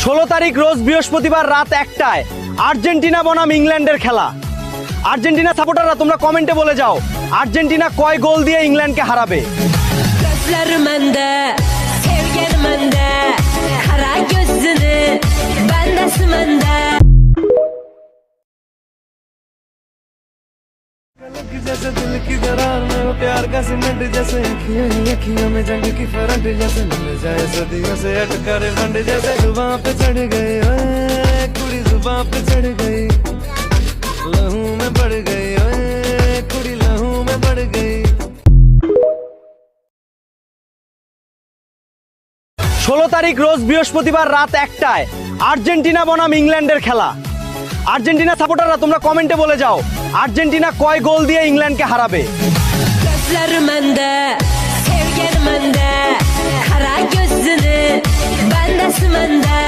16 তারিখ রোজ বৃহস্পতিবার রাত 1টায় আর্জেন্টিনা বনাম ইংল্যান্ডের খেলা। আর্জেন্টিনা সাপোর্টাররা তোমরা কমেন্টে বলে যাও আর্জেন্টিনা কয় গোল দিয়ে ইংল্যান্ডকে হারাবে। Gözlerimde, sevgilimde, kara gözünü, bendesimende. जैसे दिल की दरार में वो प्यार का सीमेंट जैसे अखियों में जंग की करंट जैसे मिल जाए सदियों से अटकर बंड जैसे जुबां पे चढ़ गई ओए कुड़ी जुबां पे चढ़ गई लहू में बढ़ गई ओए कुड़ी लहू में बढ़ गई। 16 তারিখ রোজ বৃহস্পতিবার রাত 1টায় আর্জেন্টিনা বনাম ইংল্যান্ডের খেলা। আর্জেন্টিনা সাপোর্টাররা তোমরা কমেন্টে বলে যাও আর্জেন্টিনা কয় গোল দিয়ে ইংল্যান্ডকে হারাবে। Gözlerimde, sevgilimde, kara gözünü, bendesimende.